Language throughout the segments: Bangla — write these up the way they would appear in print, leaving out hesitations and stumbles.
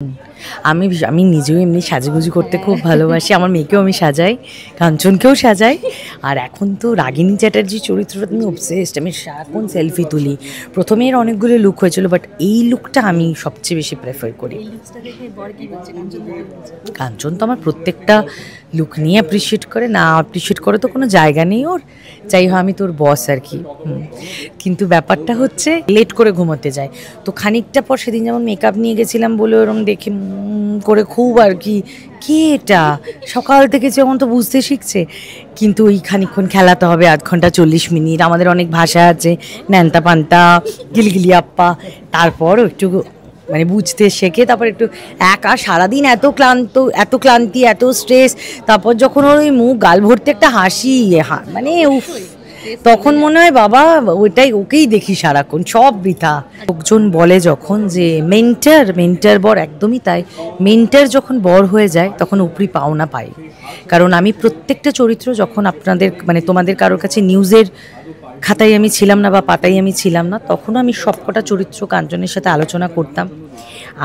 আমি আমি নিজেও এমনি সাজুগুজু করতে খুব ভালোবাসি। আমার মেয়েকেও আমি সাজাই, কাঞ্চনকেও সাজাই। আর এখন তো রাগিনী চ্যাটার্জি চরিত্রটা তুমি অবসেসড। আমি সারাক্ষণ সেলফি তুলি। প্রথমে এর অনেকগুলো লুক হয়েছিল, বাট এই লুকটা আমি সবচেয়ে বেশি প্রেফার করি। কাঞ্চন তো আমার প্রত্যেকটা লুক নিয়ে অ্যাপ্রিসিয়েট করে, না অ্যাপ্রিসিয়েট করে তো কোনো জায়গা নেই ওর। যাই হোক, আমি তোর বস আর কি। কিন্তু ব্যাপারটা হচ্ছে লেট করে ঘুমোতে যায়, তো খানিকটা পর সেদিন যেমন মেকআপ নিয়ে গেছিলাম বলে ওরকম দেখে করে খুব আর কি, কে এটা সকাল থেকে যেমন তো বুঝতে শিখছে, কিন্তু ওই খানিকক্ষণ খেলাতে হবে 8 ঘন্টা 40 মিনিট। আমাদের অনেক ভাষা আছে, ন্যান্তা পান্তা, গিলগিলি আপ্পা। তারপরও একটু মানে বুঝতে শেখে, তারপর একটু একা সারাদিন এত ক্লান্তি এত স্ট্রেস, তারপর যখন ওর ওই মুখ গাল ভর্তি একটা হাসি, মানে উফ, তখন মনে হয় বাবা ওইটাই ওকেই দেখি সারাক্ষণ, সব বৃথা। লোকজন বলে যখন যে মেন্টার বর, একদমই তাই। মেন্টার যখন বর হয়ে যায় তখন উপরি পাওনা পাই। কারণ আমি প্রত্যেকটা চরিত্র যখন আপনাদের মানে তোমাদের কারোর কাছে নিউজের খাতায় আমি ছিলাম না বা পাতায় আমি ছিলাম না, তখনও আমি সবকটা চরিত্র কাঞ্চনের সাথে আলোচনা করতাম।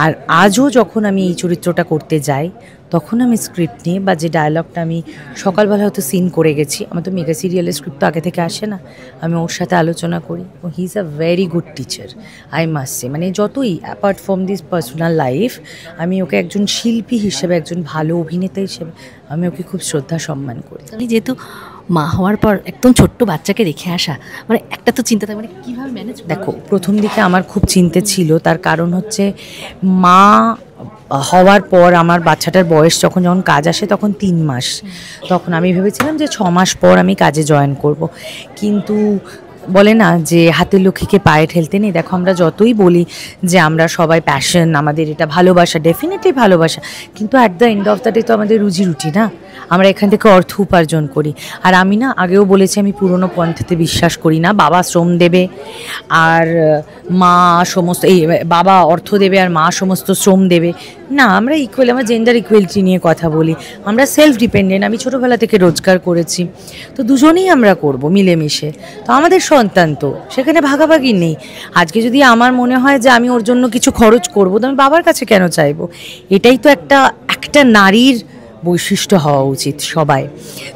আর আজও যখন আমি এই চরিত্রটা করতে যাই, তখন আমি স্ক্রিপ্ট নিয়ে বা যে ডায়লগটা আমি সকালবেলা হয়তো সিন করে গেছি, আমার তো মেগা সিরিয়ালের স্ক্রিপ্ট তো আগে থেকে আসে না, আমি ওর সাথে আলোচনা করি। Oh he is a very good teacher, I must say. মানে যতই apart from this personal life, আমি ওকে একজন শিল্পী হিসেবে, একজন ভালো অভিনেতা হিসেবে আমি ওকে খুব শ্রদ্ধা সম্মান করি। যেহেতু মা হওয়ার পর একদম ছোট্ট বাচ্চাকে রেখে আসা, মানে একটা তো চিন্তা থাকে, মানে কীভাবে ম্যানেজ। দেখো, প্রথম দিকে আমার খুব চিন্তা ছিল, তার কারণ হচ্ছে মা হওয়ার পর আমার বাচ্চাটার বয়স যখন কাজ আসে তখন 3 মাস, তখন আমি ভেবেছিলাম যে 6 মাস পর আমি কাজে জয়েন করব। কিন্তু বলে না যে হাতের লক্ষ্মীকে পায়ে ঠেলতে নেই। দেখো, আমরা যতই বলি যে আমরা সবাই প্যাশন, আমাদের এটা ভালোবাসা, ডেফিনেটলি ভালোবাসা, কিন্তু at the end of the day তো আমাদের রুজি রুটি না, আমরা এখান থেকে অর্থ উপার্জন করি। আর আমি না আগেও বলেছি, আমি পুরনো পন্থাতে বিশ্বাস করি না। বাবা শ্রম দেবে আর মা সমস্ত, এই বাবা অর্থ দেবে আর মা সমস্ত শ্রম দেবে, না, আমরা ইকুয়াল, আমরা জেন্ডার ইকুয়ালিটি নিয়ে কথা বলি, আমরা সেলফ ডিপেন্ডেন্ট। আমি ছোটোবেলা থেকে রোজগার করেছি, তো দুজনেই আমরা করব মিলেমিশে। তো আমাদের সন্তান, তো সেখানে ভাগাভাগি নেই। আজকে যদি আমার মনে হয় যে আমি ওর জন্য কিছু খরচ করবো, তো আমি বাবার কাছে কেন চাইবো? এটাই তো একটা নারীর বৈশিষ্ট্য হওয়া উচিত সবাই।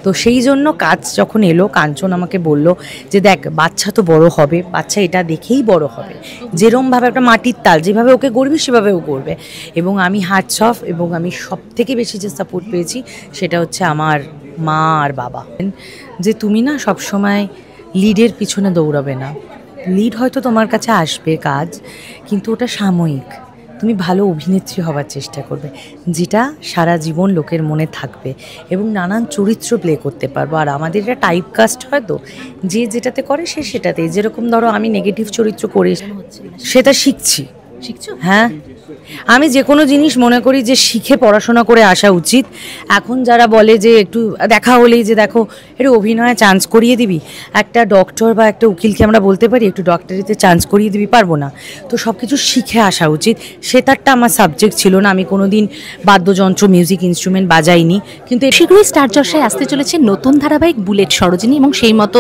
তো সেই জন্য কাজ যখন এলো, কাঞ্চন আমাকে বলল যে দেখ, বাচ্চা তো বড় হবে, বাচ্চা এটা দেখেই বড় হবে, যেরমভাবে একটা মাটির তাল, যেভাবে ওকে গড়বি সেভাবে ও করবে। এবং আমি হ্যাটস অফ, এবং আমি সব থেকে বেশি যে সাপোর্ট পেয়েছি সেটা হচ্ছে আমার মা আর বাবা, যে তুমি না সবসময় লিডের পিছনে দৌড়াবে না। লিড হয়তো তোমার কাছে আসবে কাজ, কিন্তু ওটা সাময়িক। তুমি ভালো অভিনেত্রী হওয়ার চেষ্টা করবে, যেটা সারা জীবন লোকের মনে থাকবে, এবং নানান চরিত্র প্লে করতে পারবো। আর আমাদের এটা টাইপ কাস্ট হয়, তো যে যেটাতে করে সে সেটাতেই। যেরকম ধরো আমি নেগেটিভ চরিত্র করে সেটা শিখছি। হ্যাঁ, আমি যে কোনো জিনিস মনে করি যে শিখে পড়াশোনা করে আসা উচিত। এখন যারা বলে যে একটু দেখা হলেই যে দেখো একটু অভিনয়ে চান্স করিয়ে দিবি, একটা ডক্টর বা একটা উকিলকে আমরা বলতে পারি একটু ডক্টরিতে চান্স করিয়ে দিবি, পারবো না। তো সব কিছু শিখে আসা উচিত। সেটারটা আমার সাবজেক্ট ছিল না, আমি কোনো দিন বাদ্যযন্ত্র, মিউজিক ইনস্ট্রুমেন্ট বাজাইনি। কিন্তু শীঘ্রই স্টার জলসায় আসতে চলেছে নতুন ধারাবাহিক বুলেট সরোজিনী, এবং সেই মতো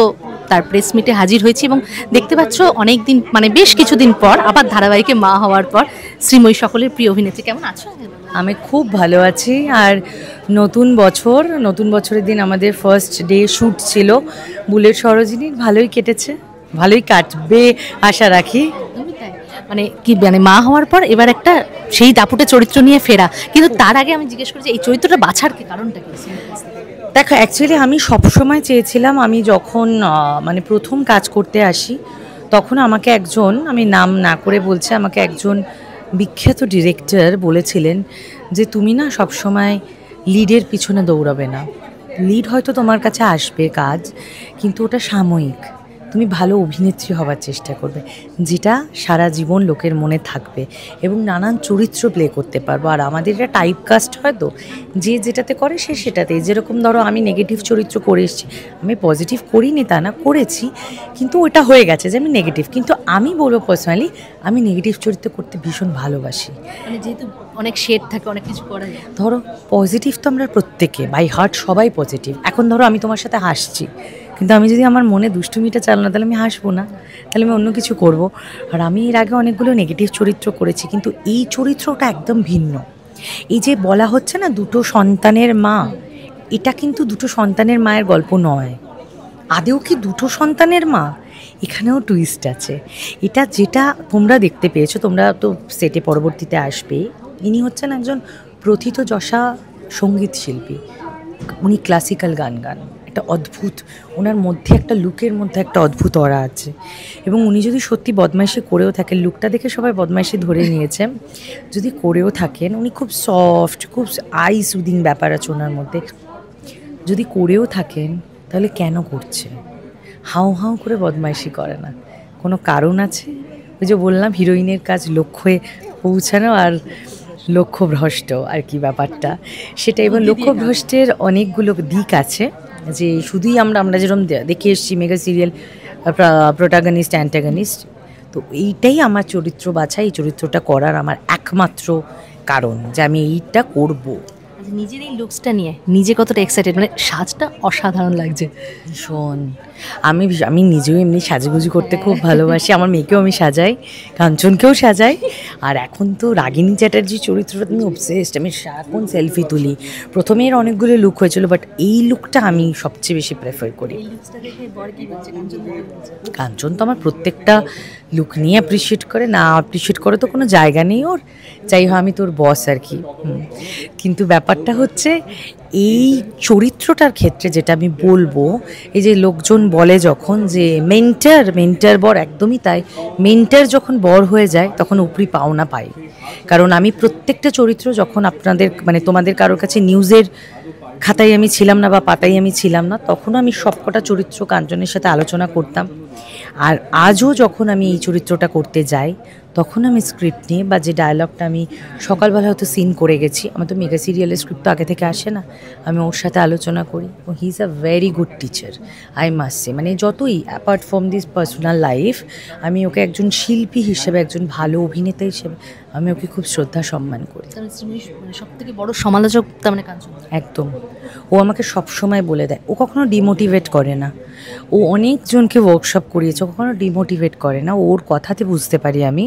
তার প্রেস মিটে হাজির হয়েছি, এবং দেখতে পাচ্ছ অনেক দিন, মানে বেশ কিছুদিন পর আবার ধারাবাহিকে মা হওয়ার পর শ্রীময়ী সকলের প্রিয় অভিনেত্রী। কেমন আছো? আমি খুব ভালো আছি। আর নতুন বছরের দিন আমাদের ফার্স্ট ডে শ্যুট ছিল বুলেট সরোজিনীর, ভালোই কেটেছে, ভালোই কাটবে আশা রাখি। মানে কি, মানে মা হওয়ার পর এবার একটা সেই দাপুটে চরিত্র নিয়ে ফেরা, কিন্তু তার আগে আমি জিজ্ঞেস করি যে এই চরিত্রটা বাছার কি কারণটা কি? দেখো, অ্যাকচুয়ালি আমি সবসময় চেয়েছিলাম, আমি যখন মানে প্রথম কাজ করতে আসি, তখন আমাকে একজন, আমি নাম না করে বলছি, আমাকে একজন বিখ্যাত ডিরেক্টর বলেছিলেন যে তুমি না সবসময় লিডের পিছনে দৌড়াবে না। লিড হয়তো তোমার কাছে আসবে কাজ, কিন্তু ওটা সাময়িক। তুমি ভালো অভিনেত্রী হওয়ার চেষ্টা করবে, যেটা সারা জীবন লোকের মনে থাকবে, এবং নানান চরিত্র প্লে করতে পারবো। আর আমাদের এটা টাইপ কাস্ট হয়, তো যে যেটাতে করে সে সেটাতেই। যেরকম ধরো আমি নেগেটিভ চরিত্র করে এসেছি, আমি পজিটিভ করিনি তা না, করেছি, কিন্তু ওটা হয়ে গেছে যে আমি নেগেটিভ। কিন্তু আমি বলবো পার্সোনালি, আমি নেগেটিভ চরিত্র করতে ভীষণ ভালোবাসি। মানে যেহেতু অনেক শেড থাকে, অনেক কিছু করা যায়। ধরো পজিটিভ তো আমরা প্রত্যেকে বাই হার্ট সবাই পজিটিভ। এখন ধরো আমি তোমার সাথে হাসছি, কিন্তু আমি যদি আমার মনে দুষ্টুমিটা চাল না, তাহলে আমি হাসবো না, তাহলে আমি অন্য কিছু করব। আর আমি এর আগে অনেকগুলো নেগেটিভ চরিত্র করেছি, কিন্তু এই চরিত্রটা একদম ভিন্ন। এই যে বলা হচ্ছে না দুটো সন্তানের মা, এটা কিন্তু দুটো সন্তানের মায়ের গল্প নয়। আদেও কি দুটো সন্তানের মা? এখানেও টুইস্ট আছে। এটা যেটা তোমরা দেখতে পেয়েছো, তোমরা তো সেটে পরবর্তীতে আসবে। ইনি হচ্ছেন একজন প্রথিতযশা সঙ্গীত শিল্পী। উনি ক্লাসিক্যাল গান গান, একটা অদ্ভুত, ওনার মধ্যে একটা লুকের মধ্যে একটা অদ্ভুত অরা আছে। এবং উনি যদি সত্যি বদমাইশি করেও থাকেন, লুকটা দেখে সবাই বদমাইশি ধরে নিয়েছে, যদি করেও থাকেন উনি খুব সফট, খুব আই সুদিং ব্যাপার আছে ওনার মধ্যে। যদি করেও থাকেন তাহলে কেন করছে? হাউ হাউ করে বদমাইশি করে না, কোনো কারণ আছে। ওই যে বললাম হিরোইনের কাজ লক্ষ্যে পৌঁছানো আর লক্ষ্যভ্রষ্ট আর কি ব্যাপারটা সেটা। এবং লক্ষ্যভ্রষ্টের অনেকগুলো দিক আছে, যে শুধুই আমরা যেরকম দেখে এসেছি মেগা সিরিয়াল প্রোটাগনিস্ট অ্যান্টাগনিস্ট, তো এইটাই আমার চরিত্র বাছা, এই চরিত্রটা করার আমার একমাত্র কারণ যে আমি এইটা করবো। নিজের এই লুকসটা নিয়ে নিজে কতটা এক্সাইটেড, মানে সাজটা অসাধারণ লাগছে ভীষণ। আমি নিজেও এমনি সাজুগুজু করতে খুব ভালোবাসি, আমার মেয়েকেও আমি সাজাই, কাঞ্চনকেও সাজাই। আর এখন তো রাগিনী চ্যাটার্জি চরিত্রটা তুমি অবসেসড, আমি সারাক্ষণ সেলফি তুলি। প্রথমে এর অনেকগুলো লুক হয়েছিল, বাট এই লুকটা আমি সবচেয়ে বেশি প্রেফার করি। কাঞ্চন তো আমার প্রত্যেকটা লুক নিয়ে অ্যাপ্রিসিয়েট করে, না অ্যাপ্রিসিয়েট করে তো কোনো জায়গা নেই ওর, যাই হোক আমি তোর বস আর কি। কিন্তু ব্যাপারটা হচ্ছে এই চরিত্রটার ক্ষেত্রে যেটা আমি বলবো, এই যে লোকজন বলে যখন যে মেন্টার বর, একদমই তাই। মেন্টার যখন বর হয়ে যায় তখন উপরি পাওনা পাই। কারণ আমি প্রত্যেকটা চরিত্র যখন আপনাদের মানে তোমাদের কারোর কাছে নিউজের খাতায় আমি ছিলাম না বা পাতায় আমি ছিলাম না, তখনও আমি সবকটা চরিত্র কাঞ্চনের সাথে আলোচনা করতাম। আর আজও যখন আমি এই চরিত্রটা করতে যাই, তখন আমি স্ক্রিপ্ট নিয়ে বা যে ডায়লগটা আমি সকালবেলা হয়তো সিন করে গেছি, আমার তো মেগা সিরিয়ালের স্ক্রিপ্ট তো আগে থেকে আসে না, আমি ওর সাথে আলোচনা করি। Oh he is a very good teacher, I must say. মানে যতই apart from this personal life, আমি ওকে একজন শিল্পী হিসেবে, একজন ভালো অভিনেতা হিসেবে আমি ওকে খুব শ্রদ্ধা সম্মান করি। সব থেকে বড় সমালোচক তার মানে কাঞ্চন। একদম। ও আমাকে সবসময় বলে দেয়, ও কখনো ডিমোটিভেট করে না। ও অনেকজনকে ওয়ার্কশপ করিয়েছে, ও কখনো ডিমোটিভেট করে না। ওর কথাতে বুঝতে পারি আমি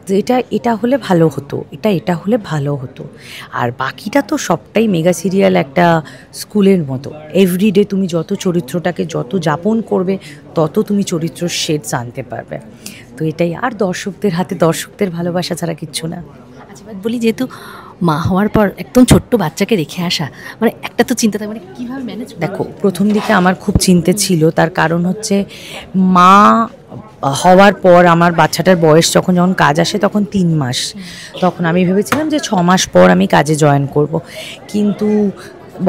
যে এটা হলে ভালো হতো, এটা হলে ভালো হতো। আর বাকিটা তো সবটাই মেগা সিরিয়াল একটা স্কুলের মতো। এভরিডে তুমি যত চরিত্রটাকে যত যাপন করবে, তত তুমি চরিত্র শেডস আনতে পারবে। তো এটাই। আর দর্শকদের হাতে দর্শকদের ভালোবাসা ছাড়া কিচ্ছু না। আচ্ছা বলি, যেহেতু মা হওয়ার পর একদম ছোট্ট বাচ্চাকে রেখে আসা, মানে একটা তো চিন্তা থাকে, মানে কীভাবে ম্যানেজ? দেখো, প্রথম দিকে আমার খুব চিন্তা ছিল, তার কারণ হচ্ছে মা হওয়ার পর আমার বাচ্চাটার বয়স যখন কাজ আসে তখন 3 মাস, তখন আমি ভেবেছিলাম যে 6 মাস পর আমি কাজে জয়েন করব। কিন্তু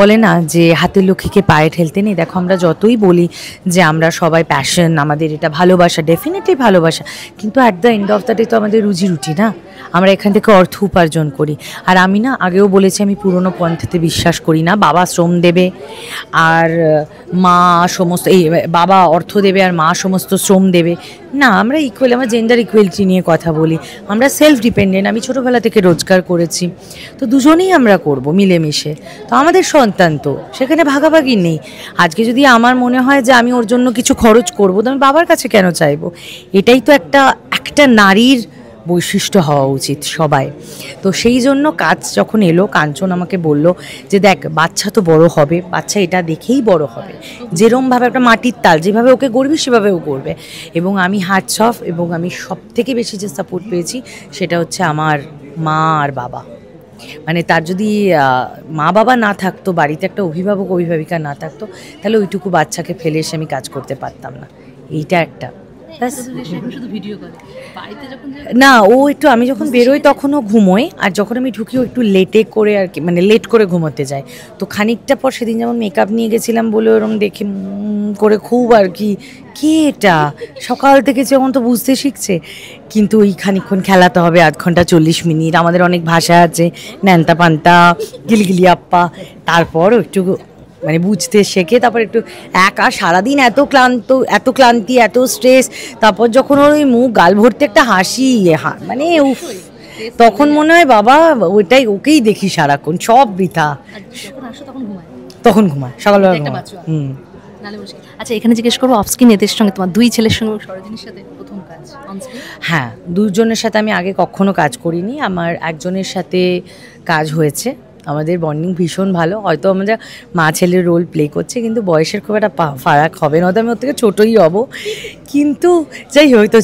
বলে না যে হাতের লক্ষ্মীকে পায়ে ঠেলতে নেই। দেখো, আমরা যতই বলি যে আমরা সবাই প্যাশন, আমাদের এটা ভালোবাসা, ডেফিনেটলি ভালোবাসা, কিন্তু at the end of the day তো আমাদের রুজি রুটি না, আমরা এখান থেকে অর্থ উপার্জন করি। আর আমি না আগেও বলেছি, আমি পুরনো পন্থাতে বিশ্বাস করি না। বাবা শ্রম দেবে আর মা সমস্ত, এই বাবা অর্থ দেবে আর মা সমস্ত শ্রম দেবে, না। আমরা ইকুয়াল, আমরা জেন্ডার ইকুয়ালিটি নিয়ে কথা বলি, আমরা সেলফ ডিপেন্ডেন্ট। আমি ছোটোবেলা থেকে রোজগার করেছি, তো দুজনেই আমরা করব মিলেমিশে। তো আমাদের সন্তান, তো সেখানে ভাগাভাগি নেই। আজকে যদি আমার মনে হয় যে আমি ওর জন্য কিছু খরচ করবো, তো আমি বাবার কাছে কেন চাইবো? এটাই তো একটা নারীর বৈশিষ্ট্য হওয়া উচিত সবাই। তো সেই জন্য কাজ যখন এলো, কাঞ্চন আমাকে বলল যে দেখ, বাচ্চা তো বড় হবে, বাচ্চা এটা দেখেই বড় হবে, যেরমভাবে একটা মাটির তাল, যেভাবে ওকে গড়বি সেভাবে ও করবে। এবং আমি হ্যাটস অফ, এবং আমি সব থেকে বেশি যে সাপোর্ট পেয়েছি সেটা হচ্ছে আমার মা আর বাবা। মানে তার যদি মা বাবা না থাকতো, বাড়িতে একটা অভিভাবক অভিভাবিকা না থাকতো, তাহলে ওইটুকু বাচ্চাকে ফেলে এসে আমি কাজ করতে পারতাম না। এইটা একটা। না, ও একটু, আমি যখন বেরোই তখনও ঘুমোয়, আর যখন আমি ঢুকি ও একটু লেটে করে আর কি, মানে লেট করে ঘুমোতে যায়। তো খানিকটা পর, সেদিন যেমন মেকআপ নিয়ে গেছিলাম বলে ওরম দেখে করে খুব আর কি, কে এটা সকাল থেকে যেমন তো বুঝতে শিখছে, কিন্তু ওই খানিকক্ষণ খেলাতে হবে, 8 ঘন্টা 40 মিনিট। আমাদের অনেক ভাষা আছে, ন্যান্তা পান্তা, গিলগিলি আপ্পা, তারপর একটু মানে বুঝতে শেখে। তারপর একটু একা সারাদিন এত ক্লান্তি, এত স্ট্রেস, তারপর যখন ওর ওই মুখ গাল ভর্তি একটা হাসি, মানে উফ, তখন মনে হয় বাবা ওইটাই, ওকেই দেখি সারাক্ষণ, সব বৃথা। তখন ঘুমায়, সকালবেলা ঘুমায়। আচ্ছা, এখানে জিজ্ঞেস করবো, অফ স্ক্রিন এদের সঙ্গে তোমার দুই ছেলের সঙ্গে সরোজিনীর সাথে প্রথম কাজ অন স্ক্রিন? হ্যাঁ, দুজনের সাথে আমি আগে কখনো কাজ করিনি। আমার একজনের সাথে কাজ হয়েছে, আমাদের বন্ডিং ভীষণ ভালো। হয়তো আমরা মা ছেলের রোল প্লে করছে, কিন্তু বয়সের খুব একটা ফারাক হবে না, হয়তো আমি ওর থেকে ছোটোই হব, কিন্তু যাই হয়তো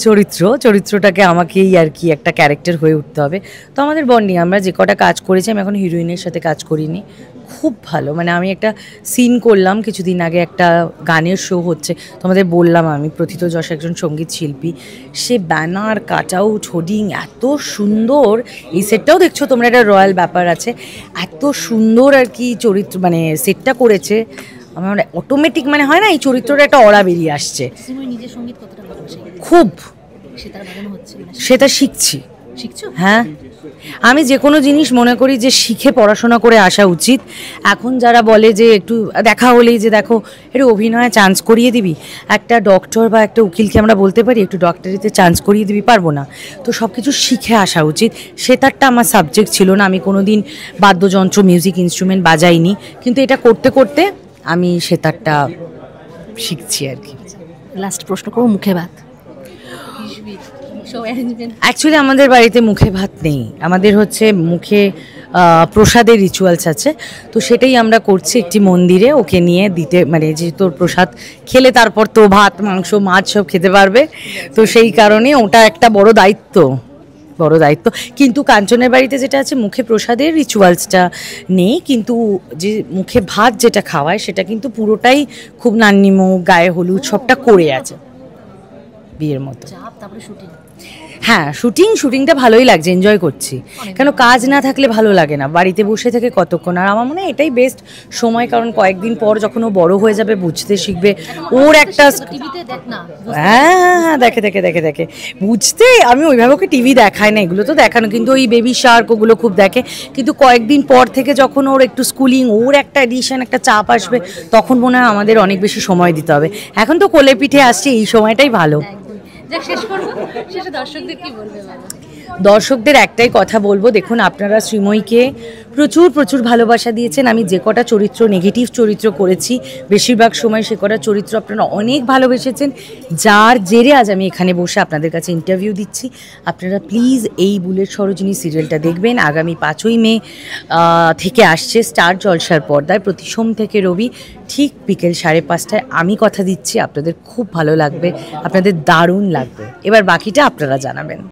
চরিত্রটাকে আমাকেই আর কি একটা ক্যারেক্টার হয়ে উঠতে হবে। তো আমাদের বন্ডিং, আমরা যে কটা কাজ করেছি, আমি এখন হিরোইনের সাথে কাজ করিনি, খুব ভালো। মানে আমি একটা সিন করলাম কিছুদিন আগে, একটা গানের শো হচ্ছে, তোমাদের বললাম আমি প্রথিত যশ একজন সঙ্গীত শিল্পী, সে ব্যানার কাট আউট হোর্ডিং এত সুন্দর, এই সেটটাও দেখছো তোমরা, একটা রয়্যাল ব্যাপার আছে, এত সুন্দর আর কি চরিত্র, মানে সেটটা করেছে আমার অটোমেটিক, মানে হয় না এই চরিত্রটা একটা অরা বেরিয়ে আসছে। নিজের সঙ্গীত কতটা ভালোবাসে? খুব, সেটা শিখছো? হ্যাঁ, আমি যে কোনো জিনিস মনে করি যে শিখে পড়াশোনা করে আসা উচিত। এখন যারা বলে যে একটু দেখা হলেই যে দেখো একটু অভিনয়ে চান্স করিয়ে দিবি, একটা ডক্টর বা একটা উকিলকে আমরা বলতে পারি একটু ডক্টরিতে চান্স করিয়ে দিবি, পারবো না। তো সব কিছু শিখে আসা উচিত। সেতারটা আমার সাবজেক্ট ছিল না, আমি কোনো দিন বাদ্যযন্ত্র মিউজিক ইনস্ট্রুমেন্ট বাজাইনি, কিন্তু এটা করতে করতে আমি সেতারটা শিখছি আর কি। লাস্ট প্রশ্ন করবো, মুখে ভাত অ্যাকচুয়ালি আমাদের বাড়িতে মুখে ভাত নেই, আমাদের হচ্ছে মুখে প্রসাদের রিচুয়ালস আছে, তো সেটাই আমরা করছি একটি মন্দিরে ওকে নিয়ে দিতে, মানে যে তোর প্রসাদ খেলে তারপর তো ভাত মাংস মাছ সব খেতে পারবে, তো সেই কারণে ওটা একটা বড় দায়িত্ব। কিন্তু কাঞ্চনের বাড়িতে যেটা আছে, মুখে প্রসাদের রিচুয়ালসটা নেই, কিন্তু যে মুখে ভাত যেটা খাওয়ায় সেটা কিন্তু পুরোটাই খুব নান্নিমুখ গায়ে হলুদ সবটা করে আছে বিয়ের মতো। হ্যাঁ, শুটিংটা ভালোই লাগছে, এনজয় করছি, কেন কাজ না থাকলে ভালো লাগে না, বাড়িতে বসে থেকে কতক্ষণ। আর আমার মনে হয় এটাই বেস্ট সময়, কারণ কয়েকদিন পর যখন ও বড় হয়ে যাবে, বুঝতে শিখবে, ওর একটা হ্যাঁ দেখে বুঝতে, আমি ওইভাবে ওকে টিভি দেখাই না, এগুলো তো দেখানো, কিন্তু ওই বেবি শার্ক ওগুলো খুব দেখে, কিন্তু কয়েকদিন পর থেকে যখন ওর একটু স্কুলিং, ওর একটা এডিশন, একটা চাপ আসবে, তখন মনে হয় আমাদের অনেক বেশি সময় দিতে হবে। এখন তো কোলে পিঠে আসছে, এই সময়টাই ভালো। দর্শকদের একটাই কথা বলবো, দেখুন আপনারা শ্রীময়ীকে প্রচুর ভালোবাসা দিয়েছেন। আমি যে কটা চরিত্র, নেগেটিভ চরিত্র করেছি, বেশিরভাগ সময় সে কটা চরিত্র আপনারা অনেক ভালোবেসেছেন, যার জেরে আজ আমি এখানে বসে আপনাদের কাছে ইন্টারভিউ দিচ্ছি। আপনারা প্লিজ এই বুলেট সরোজিনী সিরিয়ালটা দেখবেন। আগামী 5ই মে থেকে আসছে স্টার জলসার পর্দায়, প্রতি সোম থেকে রবি ঠিক বিকেল 5:30টায়। আমি কথা দিচ্ছি আপনাদের খুব ভালো লাগবে, আপনাদের দারুণ লাগবে। এবার বাকিটা আপনারা জানাবেন।